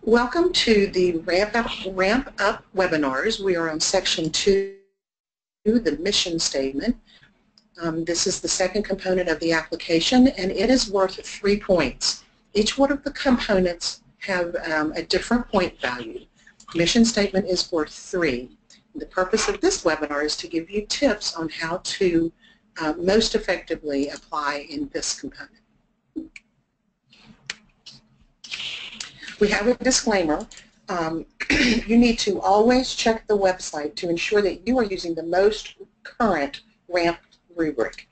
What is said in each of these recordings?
Welcome to the Ramp Up webinars. We are on section 2, the mission statement. This is the second component of the application, and it is worth 3 points. Each one of the components have a different point value. Mission statement is worth 3. The purpose of this webinar is to give you tips on how to most effectively apply in this component. We have a disclaimer. You need to always check the website to ensure that you are using the most current RAMP rubric.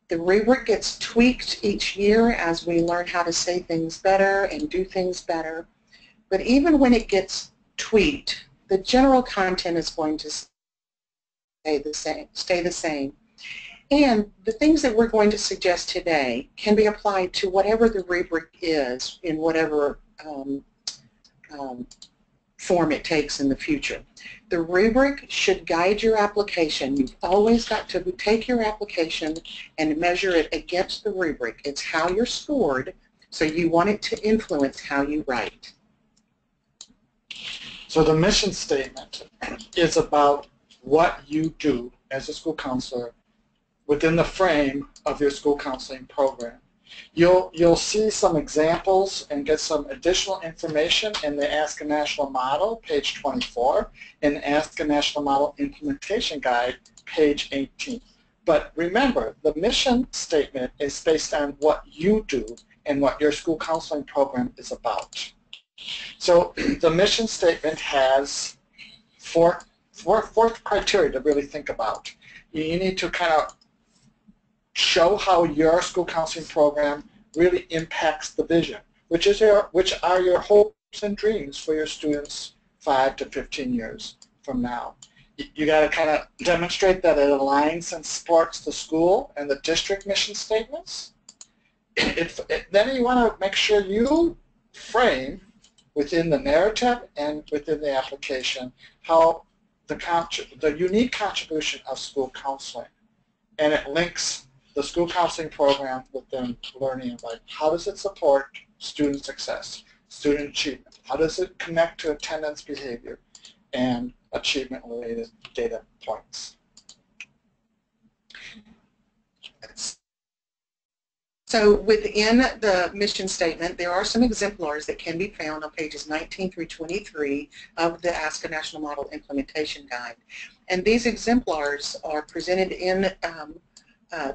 The rubric gets tweaked each year as we learn how to say things better and do things better. But even when it gets tweaked, the general content is going to stay the same. And the things that we're going to suggest today can be applied to whatever the rubric is in whatever form it takes in the future. The rubric should guide your application. You've always got to take your application and measure it against the rubric. It's how you're scored, so you want it to influence how you write. So the mission statement is about what you do as a school counselor within the frame of your school counseling program. You'll see some examples and get some additional information in the Ask a National Model, page 24, and the Ask a National Model Implementation Guide, page 18. But remember, the mission statement is based on what you do and what your school counseling program is about. So the mission statement has four criteria to really think about. You need to kind of show how your school counseling program really impacts the vision, which are your hopes and dreams for your students 5 to 15 years from now. You got to kind of demonstrate that it aligns and supports the school and the district mission statements. Then you want to make sure you frame within the narrative and within the application how the unique contribution of school counseling, and it links the school counseling program within learning and life. How does it support student success, student achievement? How does it connect to attendance behavior and achievement-related data points? So within the mission statement, there are some exemplars that can be found on pages 19 through 23 of the Ask a National Model Implementation Guide. And these exemplars are presented in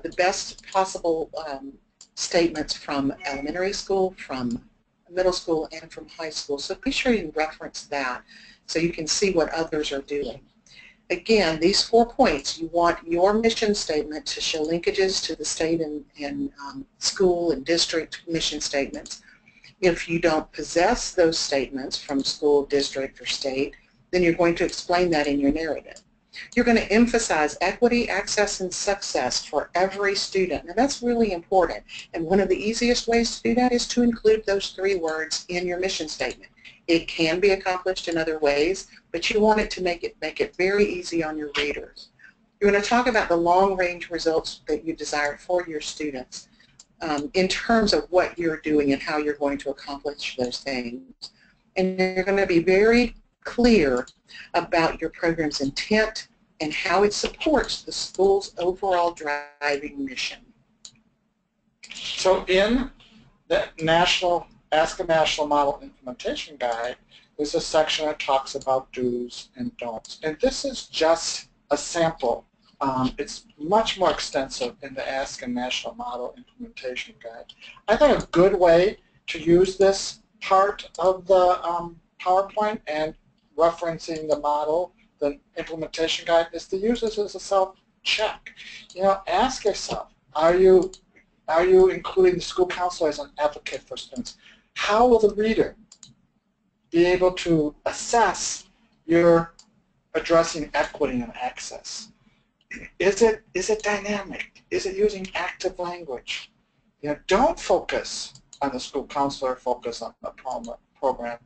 the best possible statements from elementary school, from middle school, and from high school. So be sure you reference that so you can see what others are doing. Again, these 4 points, you want your mission statement to show linkages to the state and school and district mission statements. If you don't possess those statements from school, district, or state, then you're going to explain that in your narrative. You're going to emphasize equity, access, and success for every student. Now that's really important. And one of the easiest ways to do that is to include those 3 words in your mission statement. It can be accomplished in other ways, but you want it to make it very easy on your readers. You're going to talk about the long-range results that you desire for your students in terms of what you're doing and how you're going to accomplish those things. And you're going to be very clear about your program's intent and how it supports the school's overall driving mission. So in the Ask a National Model Implementation Guide, there's a section that talks about do's and don'ts. And this is just a sample. It's much more extensive in the Ask a National Model Implementation Guide. I think a good way to use this part of the PowerPoint and referencing the model, the implementation guide, is to use this as a self-check. You know, ask yourself, are you including the school counselor as an advocate for students? How will the reader be able to assess your addressing equity and access? Is it dynamic? Is it using active language? You know, don't focus on the school counselor, focus on the program.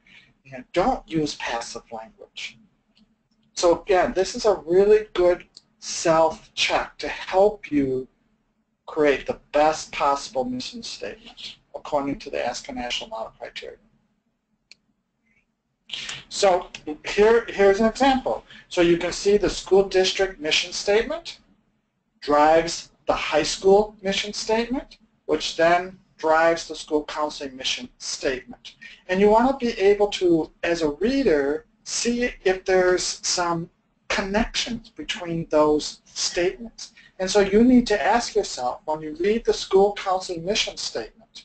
You know, don't use passive language. So again, this is a really good self-check to help you create the best possible mission statement. according to the Ask a National Model criteria. So here's an example. So you can see the school district mission statement drives the high school mission statement, which then drives the school counseling mission statement. And you want to be able to, as a reader, see if there's some connections between those statements. And so you need to ask yourself, when you read the school counseling mission statement,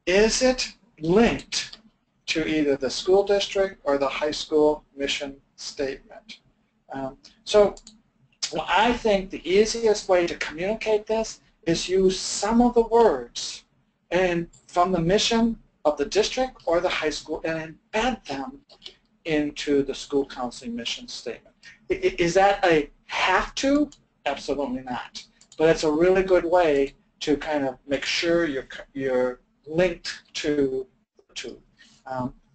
is it linked to either the school district or the high school mission statement? So I think the easiest way to communicate this is use some of the words and from the mission of the district or the high school and embed them into the school counseling mission statement. Is that a have to? Absolutely not. But it's a really good way to kind of make sure you're linked to the two.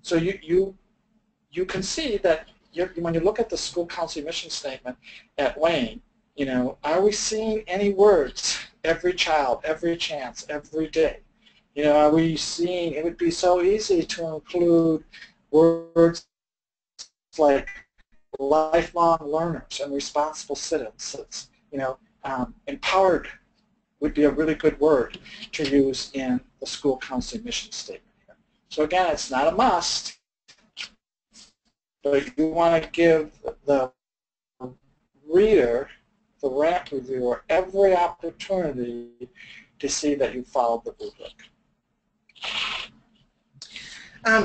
So you can see that when you look at the school counseling mission statement at Wayne, you know, are we seeing any words, every child, every chance, every day? You know, are we seeing, it would be so easy to include words like lifelong learners and responsible citizens. You know, empowered would be a really good word to use in the school counseling mission statement. So again, it's not a must, but you want to give the reader, the RAMP reviewer, every opportunity to see that you followed the rubric.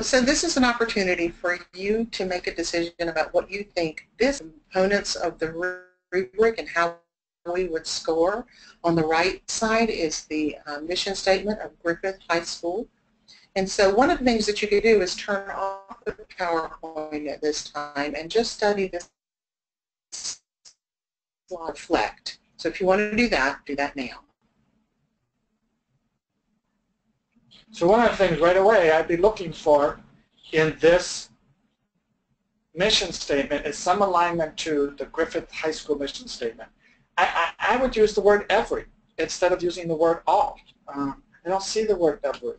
So this is an opportunity for you to make a decision about what you think this components of the rubric and how we would score. On the right side is the mission statement of Griffith High School. And so one of the things that you could do is turn off the PowerPoint at this time and just study this slide reflect. So if you want to do that now. So one of the things right away I'd be looking for in this mission statement is some alignment to the Griffith High School mission statement. I would use the word every instead of using the word all. I don't see the word every.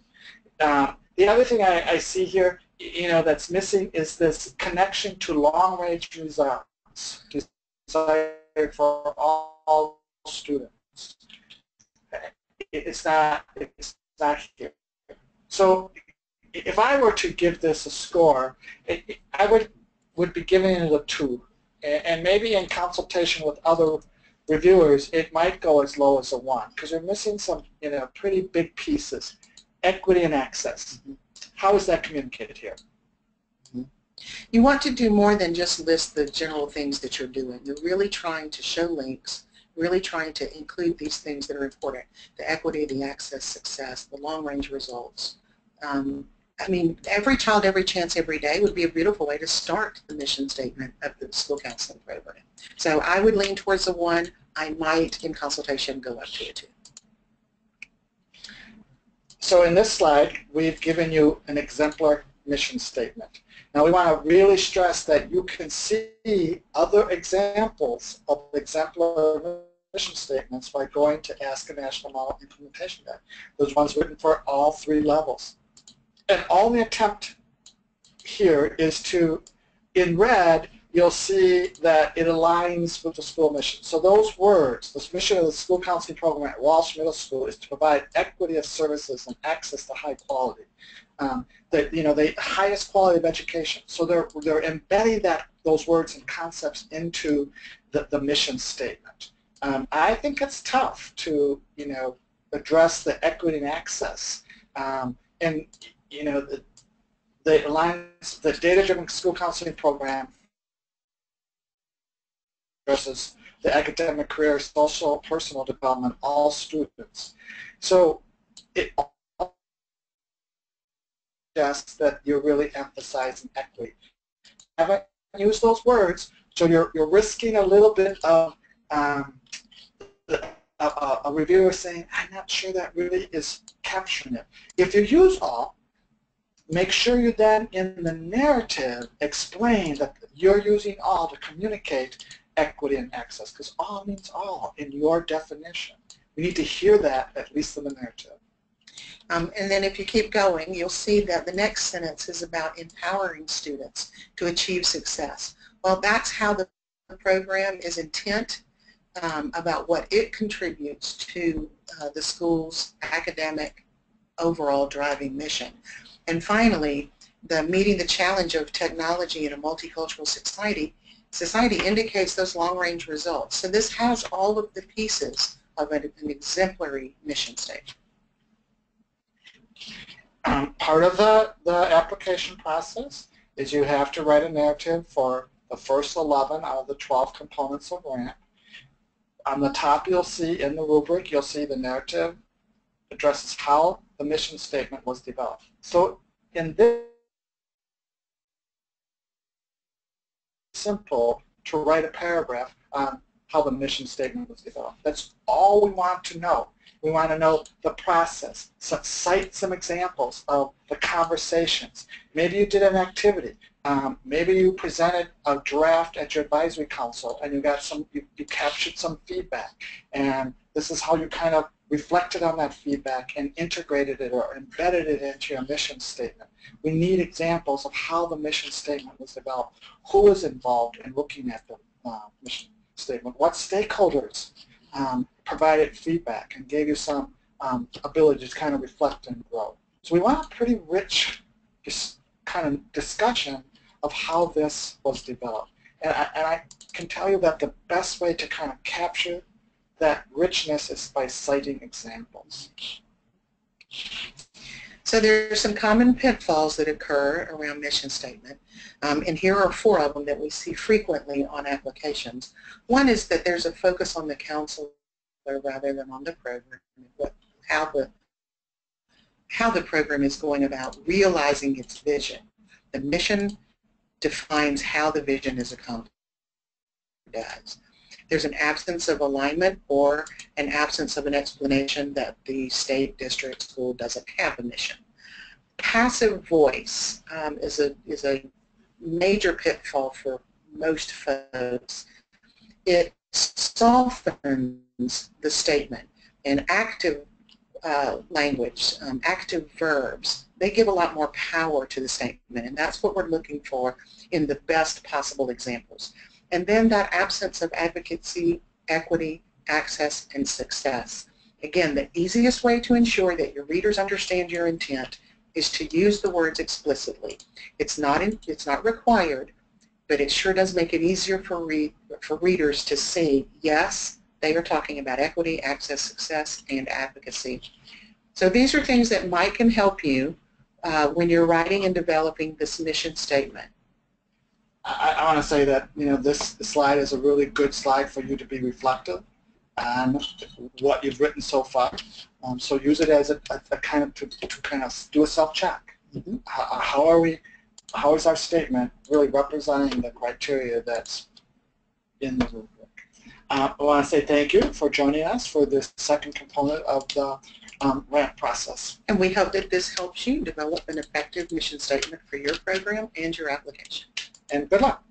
The other thing I see here, you know, that's missing is this connection to long-range results desired for all students. It's not here. So if I were to give this a score, I would be giving it a 2. And maybe in consultation with other reviewers, it might go as low as a 1 because you're missing some, you know, pretty big pieces. Equity and access. How is that communicated here? You want to do more than just list the general things that you're doing. You're really trying to show links, really trying to include these things that are important. The equity, the access, success, the long-range results. I mean, every child, every chance, every day would be a beautiful way to start the mission statement of the school counseling program. So I would lean towards a 1. I might, in consultation, go up to a 2. So in this slide, we've given you an exemplar mission statement. Now we want to really stress that you can see other examples of exemplar mission statements by going to Ask a National Model Implementation Guide. Those ones written for all 3 levels. And all the attempt here is to, in red, you'll see that it aligns with the school mission. So those words, the mission of the school counseling program at Walsh Middle School is to provide equity of services and access to high quality. The highest quality of education. So they're embedding those words and concepts into the mission statement. I think it's tough to, you know, address the equity and access. And you know, the data-driven school counseling program versus the academic, career, social, personal development, all students. So it suggests that you're really emphasizing equity. I haven't used those words, so you're risking a little bit of a reviewer saying, I'm not sure that really is capturing it. If you use all, make sure you then in the narrative explain that you're using all to communicate equity and access, because all means all in your definition. We need to hear that at least in the narrative. And then if you keep going, you'll see that the next sentence is about empowering students to achieve success. Well, that's how the program is intent about what it contributes to the school's academic overall driving mission. And finally, the meeting the challenge of technology in a multicultural society indicates those long-range results. So this has all of the pieces of an exemplary mission statement. Part of the application process is you have to write a narrative for the first 11 out of the 12 components of RAMP. On the top you'll see in the rubric, you'll see the narrative addresses how the mission statement was developed. So in this, simple to write a paragraph on how the mission statement was developed. That's all we want to know. We want to know the process. So cite some examples of the conversations. Maybe you did an activity. Maybe you presented a draft at your advisory council and you got you captured some feedback. And this is how you kind of reflected on that feedback and integrated it or embedded it into your mission statement. We need examples of how the mission statement was developed. Who was involved in looking at the mission statement? What stakeholders provided feedback and gave you some ability to kind of reflect and grow. So we want a pretty rich kind of discussion of how this was developed. And I can tell you that the best way to kind of capture that richness is by citing examples. So there are some common pitfalls that occur around mission statement, and here are 4 of them that we see frequently on applications. One is that there's a focus on the counselor rather than on the program, how the program is going about realizing its vision. The mission defines how the vision is accomplished. There's an absence of alignment or an absence of an explanation that the state, district, school doesn't have a mission. Passive voice is a major pitfall for most folks. It softens the statement. And active language, active verbs, they give a lot more power to the statement, and that's what we're looking for in the best possible examples. And then that absence of advocacy, equity, access, and success. Again, the easiest way to ensure that your readers understand your intent is to use the words explicitly. It's not required, but it sure does make it easier for readers to see, yes, they are talking about equity, access, success, and advocacy. So these are things that can help you when you're writing and developing this mission statement. I want to say that this slide is a really good slide for you to be reflective on what you've written so far. So use it as a kind of to kind of do a self-check. Mm-hmm. How is our statement really representing the criteria that's in the rubric? I want to say thank you for joining us for this second component of the RAMP process. And we hope that this helps you develop an effective mission statement for your program and your application. And good luck.